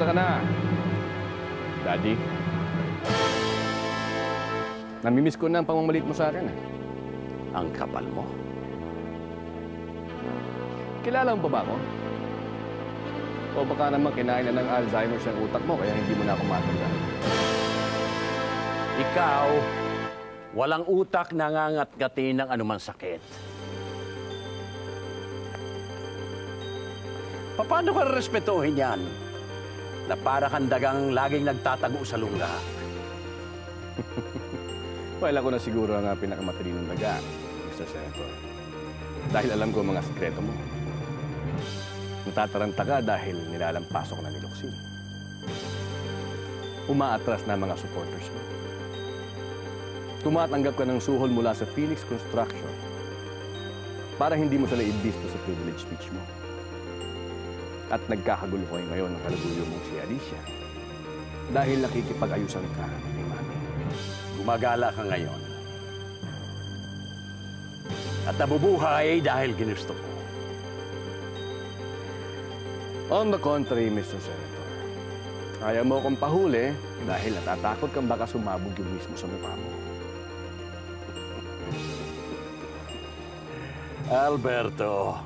Kamusta ka na? Daddy? Namimiss ko na ang pamamalit mo sa akin, eh. Ang kapal mo. Kilala mo pa ba ako? O baka naman kinain na ng Alzheimer's ang utak mo, kaya hindi mo na ako matandaan. Ikaw, walang utak nangangat-ngati ng anumang sakit. Paano ka respetuhin yan? Na para kang dagang laging nagtatago sa lungga. Well, ako na siguro ang pinakamatalinong daga, Mr. Senator. Dahil alam ko ang mga sikreto mo. Natataranta ka dahil nilalampasok na ni Locsin. Umaatras na mga supporters mo. Tumatanggap ka ng suhol mula sa Phoenix Construction para hindi mo sila ibisto sa privilege speech mo. At nagkakagulo kayo ngayon ng kalaguyo mong si Alicia dahil nakikipag-ayusan ka ni Mami. Gumagala ka ngayon. At nabubuhay dahil ginusto ko. On the contrary, Mr. Senator, ayaw mo akong pahuli dahil natatakot kang baka sumabog yung mismo sa mukha mo. Alberto,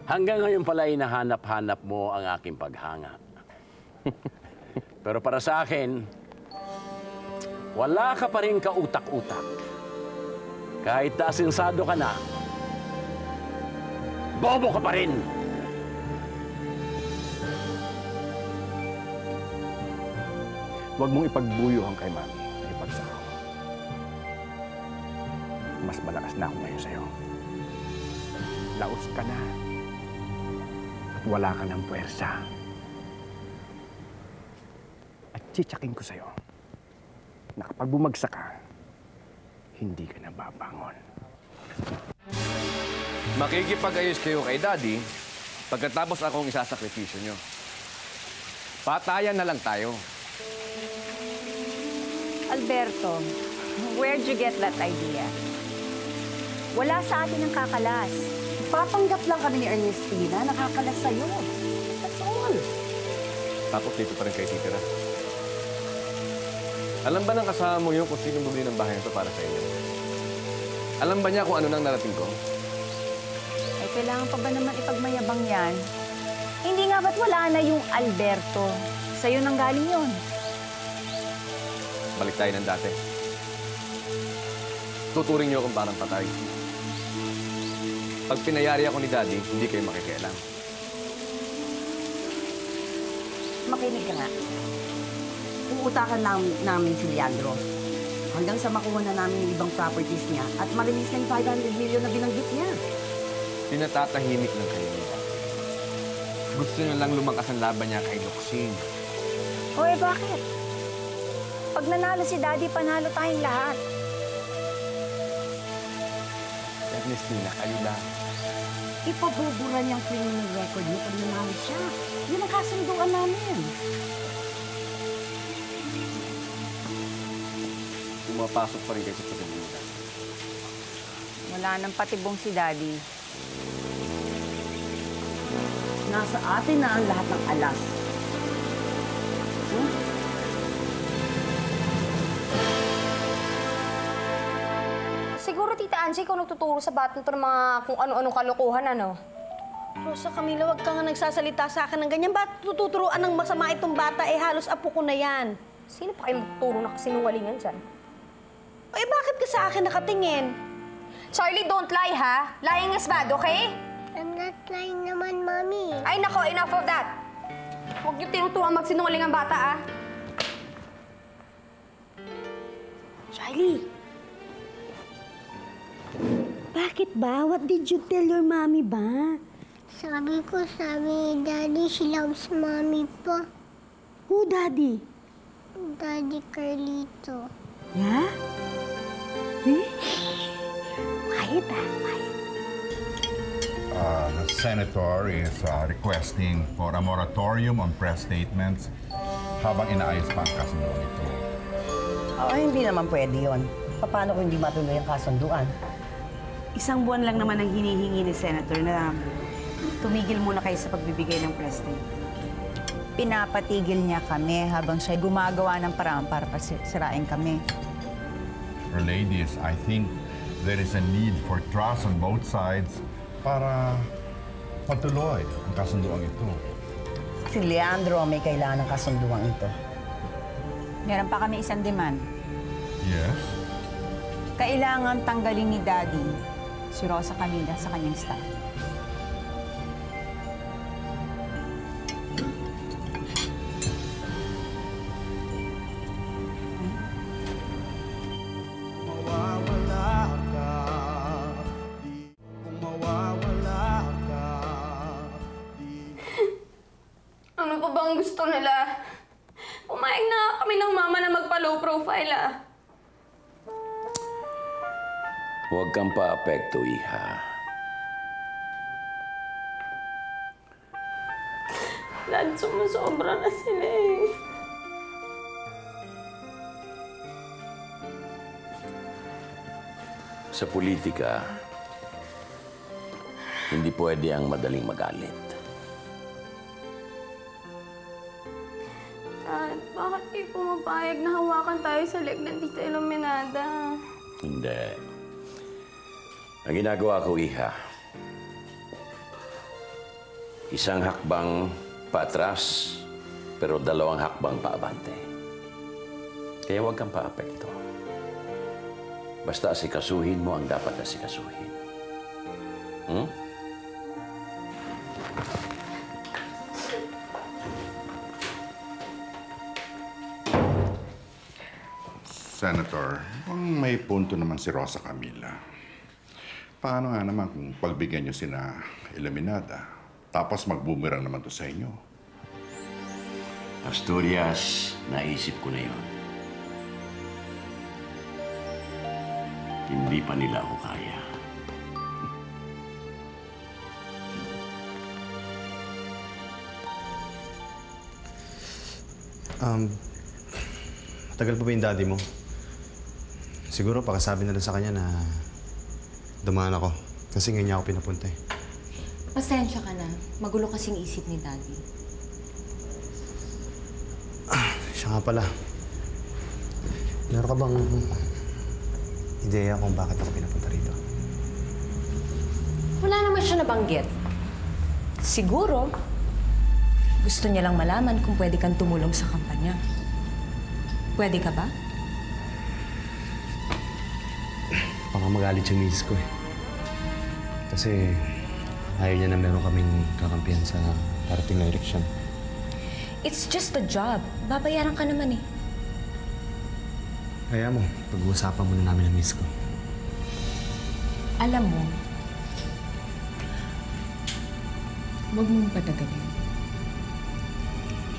hanggang ngayon pala hinahanap-hanap mo ang aking paghanga. Pero para sa akin, wala ka pa rin kautak-utak. Kahit asinsado ka na, bobo ka pa rin! Huwag mong ipagbuyo ang kay Mami na ipagsakaw. Mas malakas na ako ngayon sa'yo. Laos ka na. At wala ka ng puwersa. At tsitsakin ko sa'yo na kapag bumagsak ka, hindi ka na babangon. Makikipag-ayos kayo kay Daddy pagkatapos akong isasakripisyo nyo. Patayan na lang tayo. Alberto, where'd you get that idea? Wala sa atin ang kakalas. Papanggap lang kami ni Ernestina, nakakalas sa'yo. That's all. Tapos dito pa rin kayo titira. Alam ba ng kasama mo yun kung sino bumili ng bahay nito para sa inyo? Alam ba niya kung ano nang narating ko? Ay, kailangan pa ba naman ipagmayabang yan? Hindi nga ba't wala na yung Alberto? Sa'yo nang galing yun. Balik tayo ng dati. Tuturing niyo akong parang patay. Pag pinayari ako ni Daddy, hindi kayo makikialam. Makinig ka nga. Uutakan namin si Leandro. Hanggang sa makuha na namin yung ibang properties niya at ma-release na yung 500 million na binanggit niya. Pinatatahimik lang kayo ni Daddy. Gusto niyo lang lumakas ang laban niya kay Locsin. O eh, bakit? Pag nanalo si Daddy, panalo tayong lahat. Ernestina, kayo lang. Ipabubura niyang criminal record niya pag nanalo siya. Yun ang kasunduan namin. Pumapasok pa rin kayo sa pagkakas. Wala nang patibong si Daddy. Nasa atin na ang lahat ng alas. Siguro, Tita Angie, ikaw nagtuturo sa bata ito ng mga kung ano-anong kalokohan, ano? Rosa Camila, wag ka nga nagsasalita sa akin ng ganyan. Ba't tututuruan ng masama itong bata? Eh, halos apo ko na yan. Sino pa kayo magtuturo na kasinungalingan dyan? Eh, bakit ka sa akin nakatingin? Charlie, don't lie, ha? Lying is bad, okay? I'm not lying naman, Mommy. Ay, nako, enough of that. Huwag niyo tinuturuan magsinungaling ang bata, ah. Charlie! Bakit ba? What did you tell your mommy ba? Sabi ni Daddy, she loves Mommy po. Who, Daddy? Daddy Carlito. Yeah? Eh? Quiet, quiet. The Senator is requesting for a moratorium on press statements habang inaayos pa ang kasundo nito. Hindi naman pwede yun. Paano kung hindi matuloy ang kasunduan? Isang buwan lang naman ang hinihingi ni Senator na tumigil muna kayo sa pagbibigay ng press statement. pinapatigil niya kami habang siya gumagawa ng paraan para sirain kami. Ladies, I think there is a need for trust on both sides para patuloy ang kasunduan ito. Si Leandro may kailangan ng kasunduan ito. Meron pa kami isang demand. Yes? Kailangan tanggalin ni Daddy si Rosa Camila sa kanyang staff. Ano pa bang gusto nila? Pumayag na kami ng mama na magpa-low profile, ah. Huwag kang paapekto, iha. Dad, sumusobra na sila eh. Sa politika, hindi pwede ang madaling magalit. Dad, bakit kayo pumapayag na hawakan tayo sa leg ng Tita Iluminada? Hindi. Ang ginagawa ko, iha, isang hakbang paatras, pero 2 hakbang paabante. Kaya huwag kang paapekto. Basta asikasuhin mo ang dapat asikasuhin. Senator, may punto naman si Rosa Camila. Paano nga naman kung pagbigyan niyo sina Iluminada, tapos magbumerang naman to sa inyo? Asturias, naisip ko na yun. Hindi pa nila ako kaya. Matagal pa ba yung daddy mo? Siguro pakasabi na lang sa kanya na dumaan ako. Kasi ngayon niya ako pinapunta eh. Pasensya ka na. Magulo kasing isip ni Daddy. Siya nga pala. Meron ka bang ideya kung bakit ako pinapunta rito? Wala naman siya nabanggit. Siguro, gusto niya lang malaman kung pwede kang tumulong sa kampanya. Pwede ka ba? Baka magalit yung miss ko eh. Kasi ayaw niya na meron kaming kakampihan sa parating na eleksyon. It's just a job. Babayaran ka naman eh. Kaya mo, pag-uusapan muna namin ang miss ko. Alam mo, huwag mong patagalin.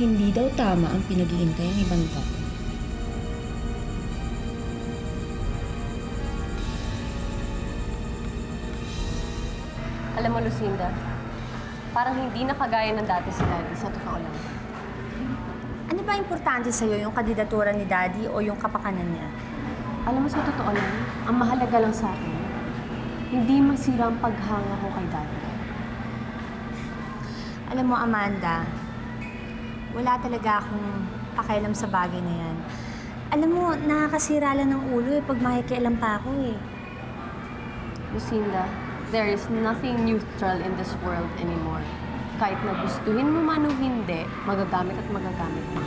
Hindi daw tama ang pinag-iintay ng ibang tao. Alam mo, Lucinda, parang hindi na kagaya ng dati si Daddy, sa totoo lang. Ano ba importante sa'yo, yung kandidatura ni Daddy o yung kapakanan niya? Alam mo, sa totoo lang, ang mahalaga lang sa akin, hindi masira ang paghanga ko kay Daddy. Alam mo, Amanda, wala talaga akong pakialam sa bagay na yan. Alam mo, nakakasira lang ng ulo pag makikialam pa ako eh. Lucinda, there is nothing neutral in this world anymore. Kahit na gustuhin mo man o hindi, magagamit at magagamit mo.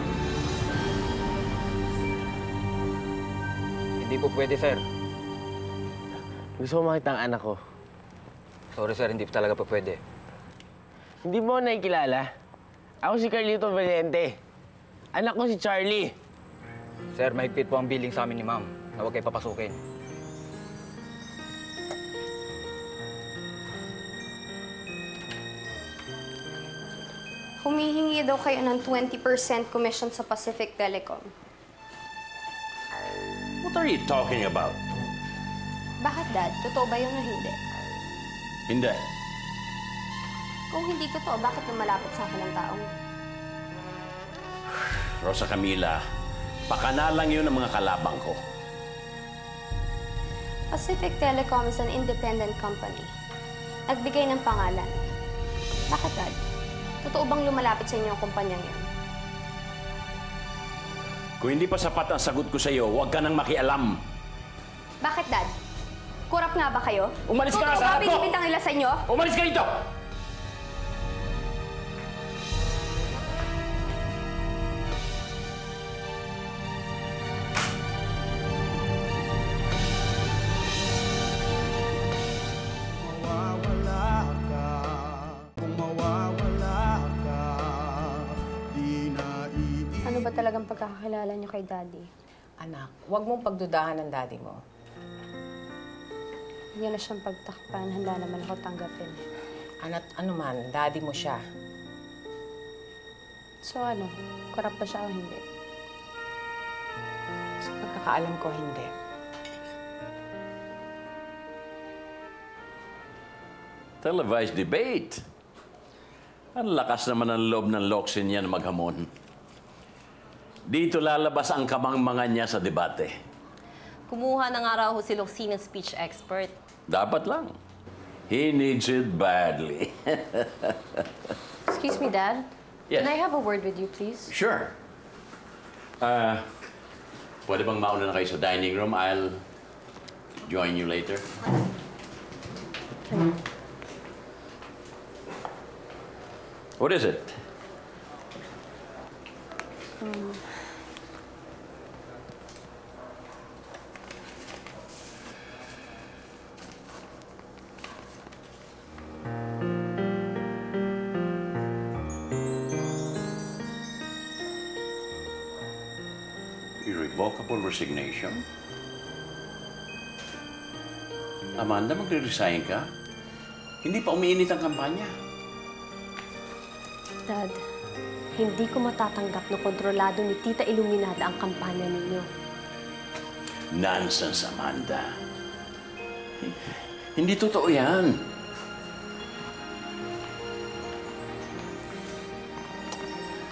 Hindi po pwede, sir. Gusto ko makita ang anak ko. Sorry, sir, hindi po talaga po pwede. Hindi mo ako nakikilala? Ako si Carlito Valente. Anak ko si Charlie. Sir, mahigpit po ang billing sa amin ni ma'am na huwag kayo papasukin. Humihingi daw kayo ng 20% commission sa Pacific Telecom. What are you talking about? Bakit, Dad? Totoo ba yun o hindi? Hindi. Kung hindi totoo, bakit lumalapit sa akin ang taong? Rosa Camila, pakanalang yun ang mga kalabang ko. Pacific Telecom is an independent company. Nagbigay ng pangalan. Bakit, Dad? Totoo bang lumalapit sa inyo ang kumpanyang yun? Kung hindi pa sapat ang sagot ko sa iyo, huwag ka nang makialam. Bakit, Dad? Kurap nga ba kayo? Umalis ka nga sa harap ko! Totoo ba binibintang nila sa inyo? Umalis ka dito! Ano ba talagang pagkakakilala niyo kay Daddy? Anak, huwag mong pagdudahan ng daddy mo. Yan na siyang pagtakpan. Handa naman ako tanggapin. Ano man, daddy mo siya. So ano, kurap ba siya o hindi? Sa pagkakaalam ko, hindi. Televised debate. Ang lakas naman ng loob ng Locsin niya na maghamon. Dito lalabas ang kamangmangan niya sa debate. Kumuha na nga raw si Locsin ng speech expert. Dapat lang. He needs it badly. Excuse me, Dad? Yes. Can I have a word with you, please? Sure. Pwede bang mauna na kayo sa dining room? I'll join you later. What is it? Irrevocable resignation? Amanda, magre-resign ka? Hindi pa umiinit ang kampanya. Dad, hindi ko matatanggap na kontrolado ni Tita Iluminada ang kampanya ninyo. Nonsense, Amanda. Hindi totoo yan.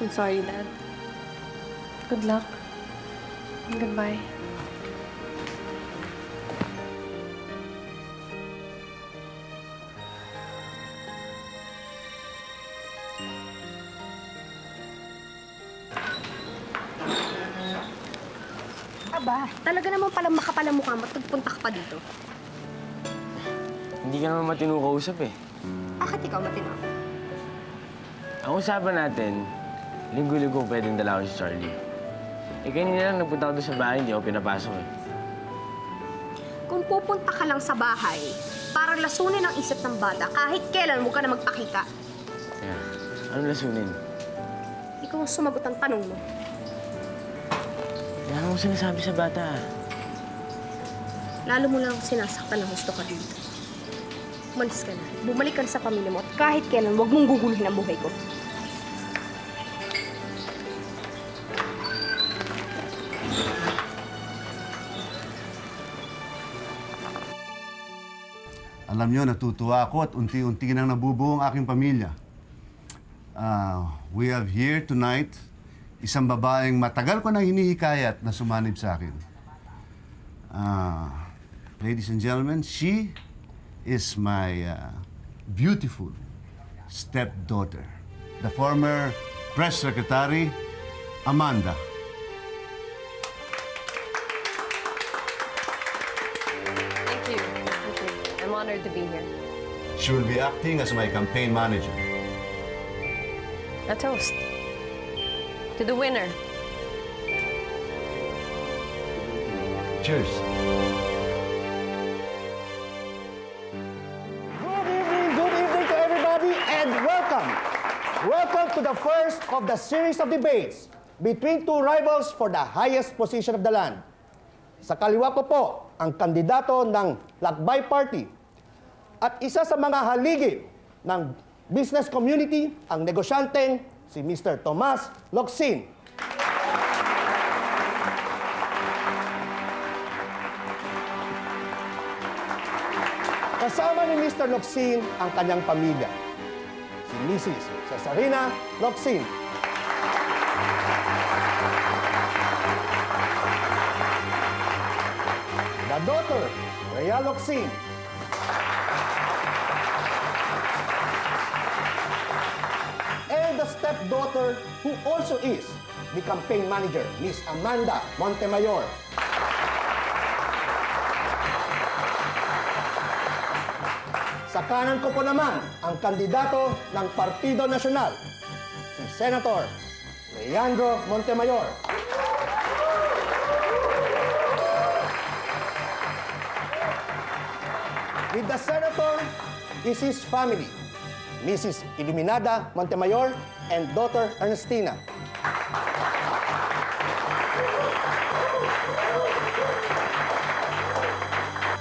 I'm sorry, Dad. Good luck. Goodbye. Aba, talaga naman palang makapal ang mukha mo at nagpunta ka pa dito. Hindi ka naman matino kausap eh. Bakit ikaw matino? Ang usapan natin, linggo-linggo pwedeng dala ko si Charlie. Eh, kanina lang nagpunta ako doon sa bahay, hindi ako pinapasok eh. Kung pupunta ka lang sa bahay para lasunin ang isip ng bata, kahit kailan mo ka na magpakita. Kaya, ano lasunin? Ikaw ang sumagot ang tanong mo. Wala akong sinasabi sa bata ah. Lalo mo lang sinasaktan ng gusto ka dito. Umalis ka na. Bumalik ka na sa pamilya mo at kahit kailan, huwag mong guguluhin ang buhay ko. Alam nyo, natutuwa ako at unti-unti nang nabubuo ang aking pamilya. We have here tonight isang babaeng matagal ko nang hinihikayat na sumanib sa akin. Ladies and gentlemen, she is my beautiful stepdaughter, the former press secretary, Amanda. Thank you. I'm honored to be here. She will be acting as my campaign manager. A toast. To the winner. Cheers. Good evening to everybody and welcome. Welcome to the first of the series of debates between two rivals for the highest position of the land. Sa kaliwa ko po ang kandidato ng Lakbay Party at isa sa mga haligi ng business community, ang negosyanteng si Mr. Tomas Locsin. Kasama ni Mr. Locsin ang kanyang pamilya, si Mrs. Cesarina Locsin. The daughter, Rhea Locsin. And the stepdaughter who also is the campaign manager, Miss Amanda Montemayor. Sa kanan ko po naman, ang kandidato ng Partido Nacional, si Senator Leandro Montemayor. With the Senator is his family, Mrs. Iluminada Montemayor and daughter Ernestina.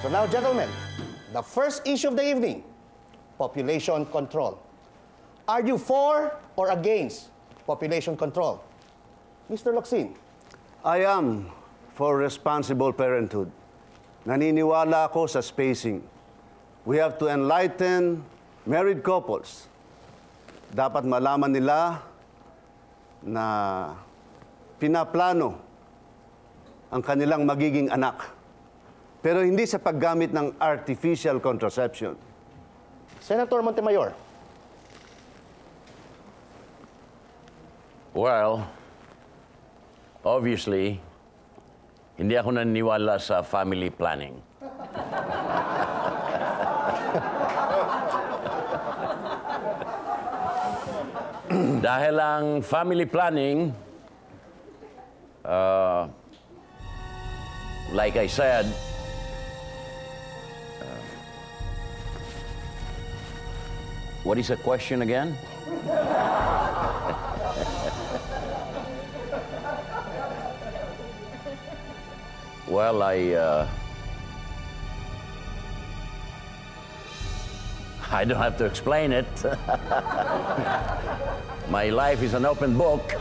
So now, gentlemen, the first issue of the evening, population control. Are you for or against population control? Mr. Locsin. I am for responsible parenthood. Naniniwala ako sa spacing. We have to enlighten married couples. Dapat malaman nila na pinaplano ang kanilang magiging anak. Pero hindi sa paggamit ng artificial contraception. Senator Montemayor. Well, obviously, hindi ako naniniwala sa family planning. Dahil ang family planning, like I said, what is the question again? Well, I don't have to explain it. My life is an open book.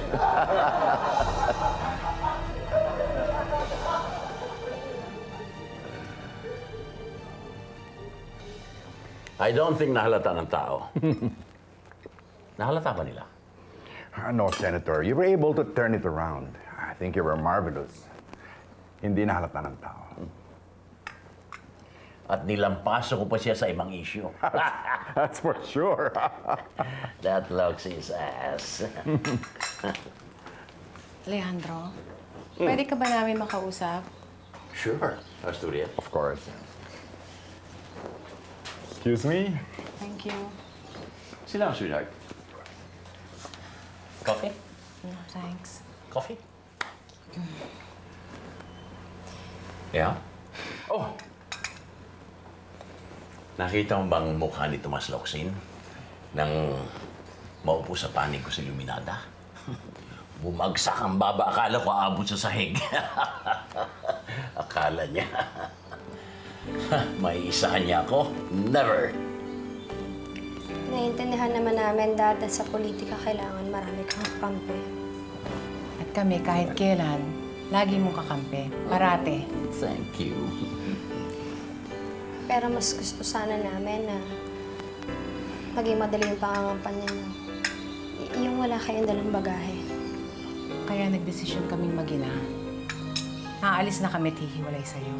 I don't think nahalata ng tao. Nahalata ba nila? No, Senator. You were able to turn it around. I think you were marvelous. Hindi nahalata ng tao. At nilampaso ko pa siya sa ibang issue. That's for sure. That looks his ass. Leandro, pwede ka ba namin makausap? Sure, Asturias. Of course. Excuse me? Thank you. Sit down, sweetheart. Coffee? No, thanks. Coffee? Yeah? Oh! Nakita mo bang mukha ni Tomas Locsin nang maupo sa panig ko sa Iluminada? Bumagsak ang baba. Akala ko aabot sa sahig. Akala niya. May isahan niya ako? Never. Naiintindihan naman namin, Dad, sa politika kailangan marami kang kakampi. At kami, kahit kailan, lagi mong kakampi. Parate. Thank you. Pero mas gusto sana namin na maging madali yung pangangampanya niyo. Yung wala kayong dalang bagahe. Kaya nagdesisyon kaming mag-ina. Naalis na kami at hihiwalay sa'yo.